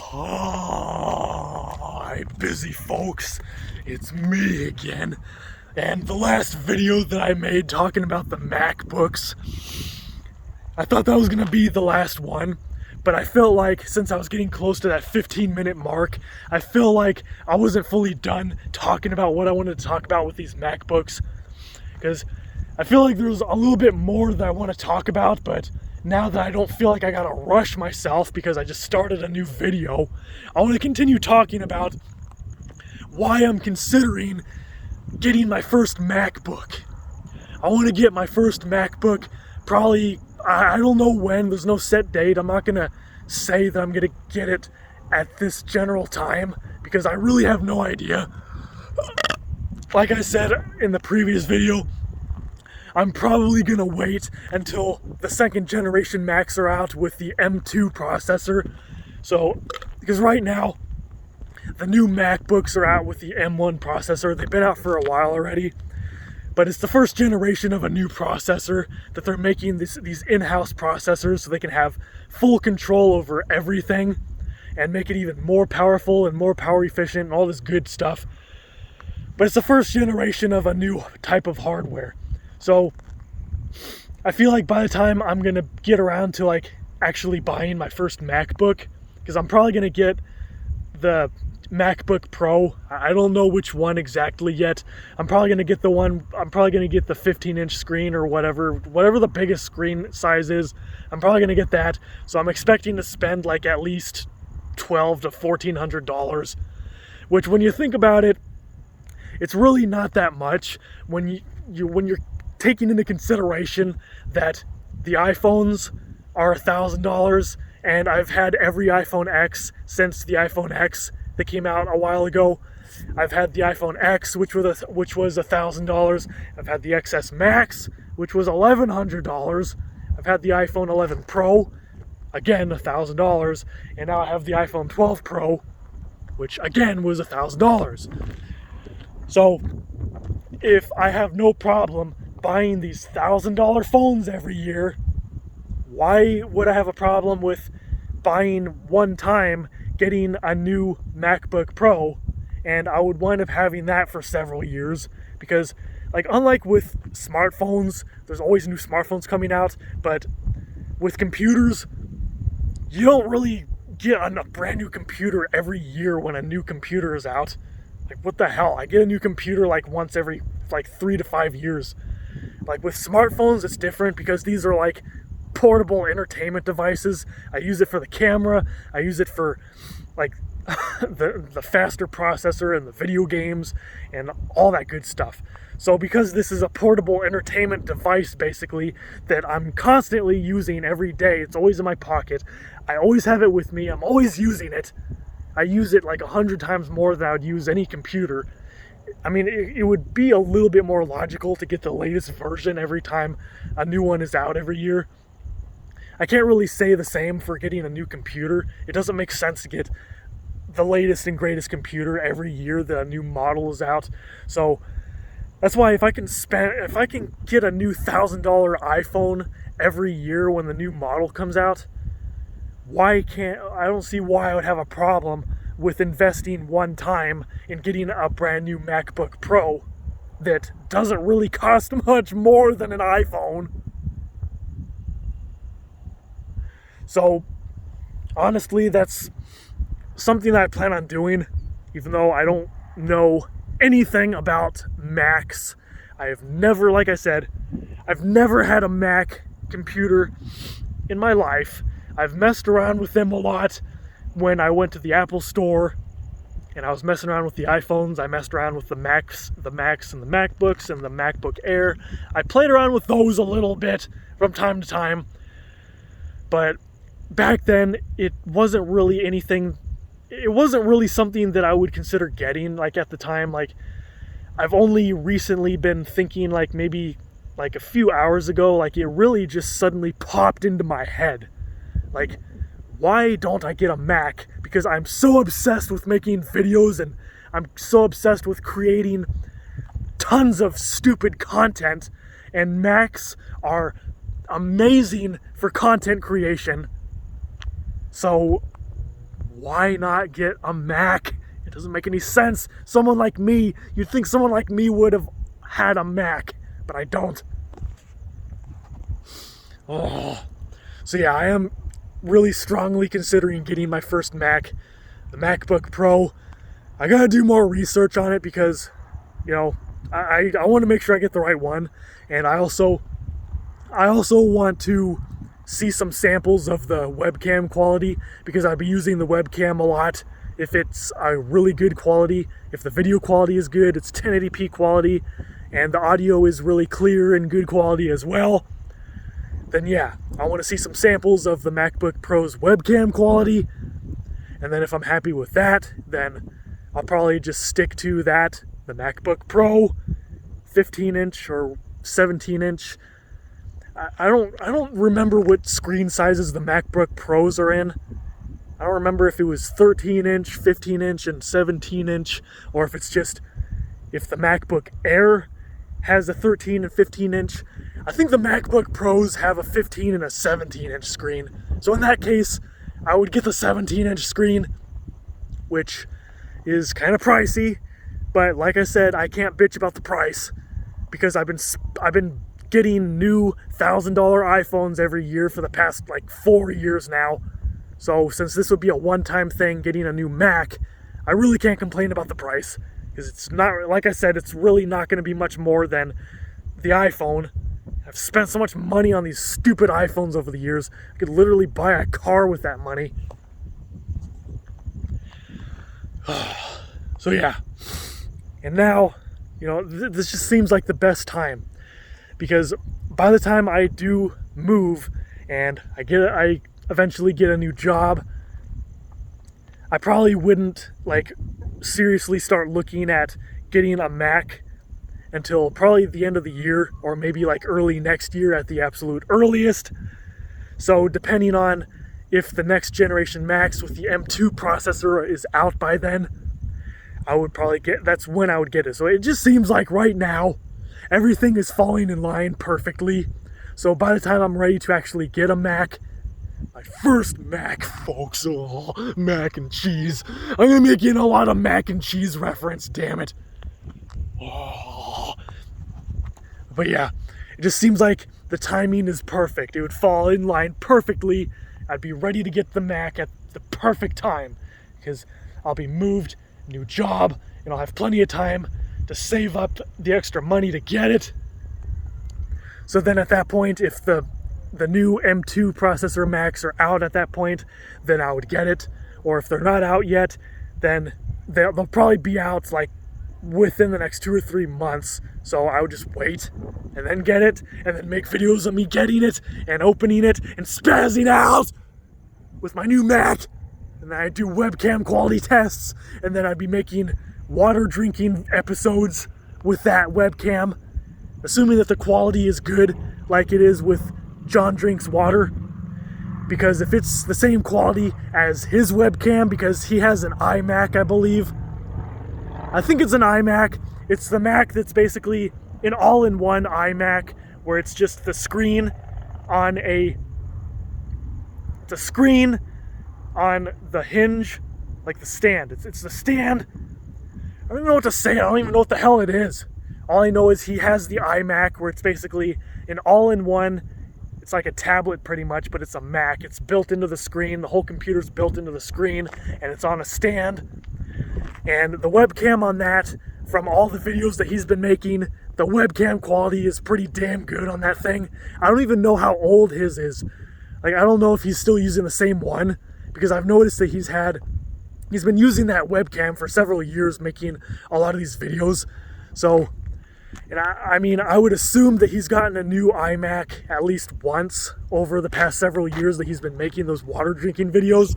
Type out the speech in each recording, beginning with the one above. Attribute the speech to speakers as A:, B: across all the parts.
A: Hi, busy folks. It's me again. And the last video that I made talking about the MacBooks, I thought that was gonna be the last one, but I felt like since I was getting close to that 15-minute mark, I feel like I wasn't fully done talking about what I wanted to talk about with these MacBooks, because I feel like there's a little bit more that I want to talk about, but now that I don't feel like I gotta rush myself because I just started a new video, I want to continue talking about why I'm considering getting my first MacBook. I want to get my first MacBook probably, I don't know when, there's no set date. I'm not gonna say that I'm gonna get it at this general time because I really have no idea. Like I said in the previous video, I'm probably gonna wait until the second generation Macs are out with the M2 processor. So, because right now, the new MacBooks are out with the M1 processor. They've been out for a while already, but it's the first generation of a new processor that they're making these in-house processors so they can have full control over everything and make it even more powerful and more power efficient and all this good stuff. But it's the first generation of a new type of hardware. So I feel like by the time I'm gonna get around to like actually buying my first MacBook, because I'm probably gonna get the MacBook Pro. I don't know which one exactly yet. I'm probably gonna get the 15-inch screen or whatever the biggest screen size is. I'm probably gonna get that. So I'm expecting to spend like at least $1,200 to $1,400, which when you think about it, it's really not that much when you're taking into consideration that the iPhones are $1,000, and I've had every iPhone X since the iPhone X that came out a while ago. I've had the iPhone X, which was $1,000. I've had the XS Max, which was $1,100. I've had the iPhone 11 Pro, again $1,000, and now I have the iPhone 12 Pro, which again was $1,000. So if I have no problem buying these $1,000 phones every year, why would I have a problem with buying one time, getting a new MacBook Pro, and I would wind up having that for several years? Because like, unlike with smartphones, there's always new smartphones coming out, but with computers, you don't really get a brand new computer every year when a new computer is out. Like, what the hell? I get a new computer like once every 3 to 5 years. Like with smartphones, it's different because these are like portable entertainment devices. I use it for the camera. I use it for like the faster processor and the video games and all that good stuff. So because this is a portable entertainment device basically that I'm constantly using every day, it's always in my pocket. I always have it with me. I'm always using it. I use it like 100 times more than I would use any computer. I mean, it would be a little bit more logical to get the latest version every time a new one is out every year. I can't really say the same for getting a new computer. It doesn't make sense to get the latest and greatest computer every year that a new model is out. So that's why if I can get a new $1,000 iPhone every year when the new model comes out, I don't see why I would have a problem with investing one time in getting a brand new MacBook Pro that doesn't really cost much more than an iPhone. So honestly, that's something that I plan on doing, even though I don't know anything about Macs. Like I said, I've never had a Mac computer in my life. I've messed around with them a lot when I went to the Apple store and I was messing around with the iPhones. I messed around with the Macs and the MacBooks and the MacBook Air. I played around with those a little bit from time to time, but back then it wasn't really something that I would consider getting. Like at the time, like I've only recently been thinking, like maybe like a few hours ago, like it really just suddenly popped into my head. Like, why don't I get a Mac? Because I'm so obsessed with making videos and I'm so obsessed with creating tons of stupid content, and Macs are amazing for content creation. So why not get a Mac? It doesn't make any sense. Someone like me, you'd think someone like me would have had a Mac, but I don't. Oh. So yeah, I am really strongly considering getting my first Mac, the MacBook Pro. I gotta do more research on it because, you know, I want to make sure I get the right one, and I also want to see some samples of the webcam quality, because I'd be using the webcam a lot. If it's a really good quality, if the video quality is good, it's 1080p quality, and the audio is really clear and good quality as well, then yeah, I want to see some samples of the MacBook Pro's webcam quality, and then if I'm happy with that, then I'll probably just stick to that, the MacBook Pro, 15-inch or 17-inch. I don't remember what screen sizes the MacBook Pros are in. I don't remember if it was 13-inch, 15-inch, and 17-inch, or if it's just, if the MacBook Air has a 13 and 15-inch. I think the MacBook Pros have a 15 and a 17-inch screen. So in that case, I would get the 17-inch screen, which is kind of pricey, but like I said, I can't bitch about the price because I've been getting new $1,000 iPhones every year for the past like 4 years now. So since this would be a one-time thing, getting a new Mac, I really can't complain about the price, because it's not, like I said, it's really not going to be much more than the iPhone. I've spent so much money on these stupid iPhones over the years. I could literally buy a car with that money. So yeah, and now, you know, this just seems like the best time, because by the time I do move and I eventually get a new job, I probably wouldn't like seriously start looking at getting a Mac until probably the end of the year, or maybe like early next year at the absolute earliest. So depending on if the next generation Macs with the M2 processor is out by then, that's when I would get it. So it just seems like right now everything is falling in line perfectly. So by the time I'm ready to actually get a Mac, my first Mac, folks, oh, mac and cheese. I'm gonna be making a lot of mac and cheese reference, damn it. Oh. But yeah, it just seems like the timing is perfect. It would fall in line perfectly. I'd be ready to get the Mac at the perfect time, because I'll be moved, new job, and I'll have plenty of time to save up the extra money to get it. So then at that point, if the new M2 processor Macs are out at that point, then I would get it. Or if they're not out yet, then they'll probably be out like within the next 2 or 3 months. So I would just wait and then get it, and then make videos of me getting it and opening it and spazzing out with my new Mac. And then I'd do webcam quality tests, and then I'd be making water drinking episodes with that webcam, assuming that the quality is good like it is with John Drinks Water. Because if it's the same quality as his webcam, because he has an iMac, I believe. I think it's an iMac. It's the Mac that's basically an all-in-one iMac, where it's just the screen on it's a screen on the hinge, like the stand. It's the stand. I don't even know what to say. I don't even know what the hell it is. All I know is he has the iMac, where it's basically an all-in-one. It's like a tablet pretty much, but it's a Mac. It's built into the screen. The whole computer's built into the screen, and it's on a stand. And the webcam on that, from all the videos that he's been making, the webcam quality is pretty damn good on that thing. I don't even know how old his is. Like, I don't know if he's still using the same one, because I've noticed that he's been using that webcam for several years, making a lot of these videos. So, and I mean, I would assume that he's gotten a new iMac at least once over the past several years that he's been making those water drinking videos.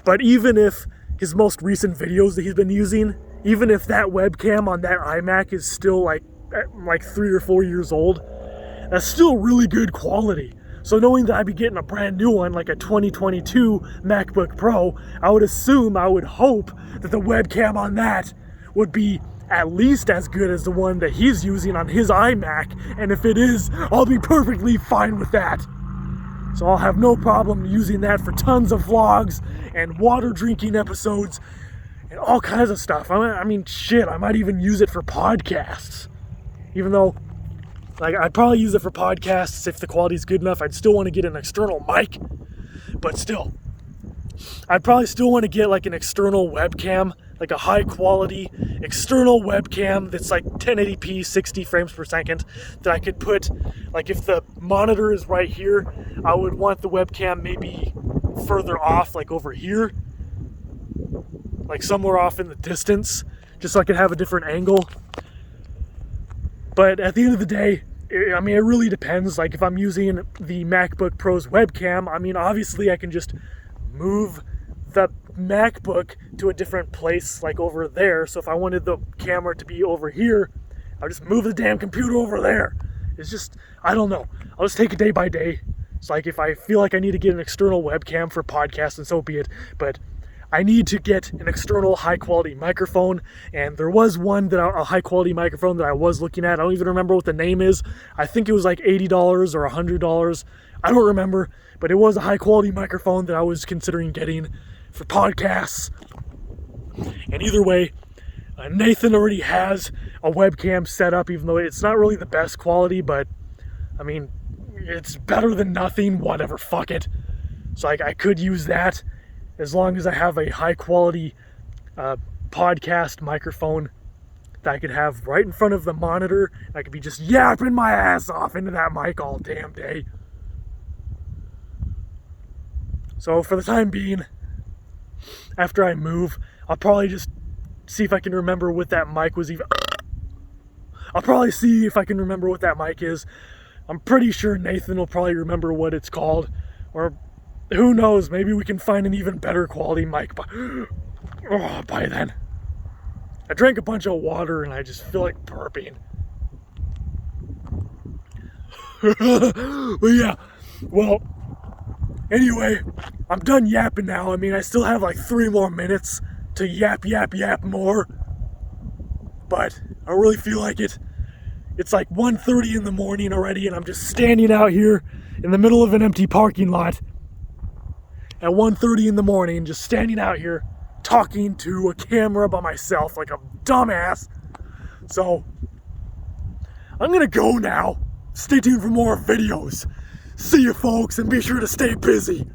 A: But even if his most recent videos that he's been using, even if that webcam on that iMac is still like 3 or 4 years old, that's still really good quality. So knowing that I'd be getting a brand new one, like a 2022 MacBook Pro, I would hope that the webcam on that would be at least as good as the one that he's using on his iMac, and if it is, I'll be perfectly fine with that. So I'll have no problem using that for tons of vlogs and water drinking episodes and all kinds of stuff. I mean, shit, I might even use it for podcasts. Even though, like, I'd probably use it for podcasts if the quality's good enough. I'd still want to get an external mic, but still, I'd probably still want to get like an external webcam, like a high quality external webcam that's like 1080p, 60 frames per second, that I could put, like if the monitor is right here, I would want the webcam maybe further off, like over here, like somewhere off in the distance, just so I could have a different angle. But at the end of the day, I mean, it really depends. Like if I'm using the MacBook Pro's webcam, I mean, obviously I can just move the MacBook to a different place, like over there. So if I wanted the camera to be over here, I'll just move the damn computer over there. It's just, I don't know. I'll just take it day by day. It's like if I feel like I need to get an external webcam for podcasts, and so be it. But I need to get an external high quality microphone, and there was one a high quality microphone that I was looking at. I don't even remember what the name is. I think it was like $80 or $100. I don't remember, but it was a high quality microphone that I was considering getting for podcasts. And either way, Nathan already has a webcam set up, even though it's not really the best quality, but I mean, it's better than nothing. Whatever, fuck it. So I could use that, as long as I have a high quality podcast microphone that I could have right in front of the monitor. I could be just yapping my ass off into that mic all damn day. So for the time being, after I move, I'll probably just see if I can remember what that mic was even. I'll probably see if I can remember what that mic is. I'm pretty sure Nathan will probably remember what it's called, or who knows, maybe we can find an even better quality mic by then. I drank a bunch of water and I just feel like burping. But yeah, well, anyway, I'm done yapping now. I mean, I still have like 3 more minutes to yap more, but I don't really feel like it. It's like 1:30 in the morning already, and I'm just standing out here in the middle of an empty parking lot at 1:30 in the morning, just standing out here talking to a camera by myself like a dumbass. So I'm gonna go now. Stay tuned for more videos. See you folks, and be sure to stay busy.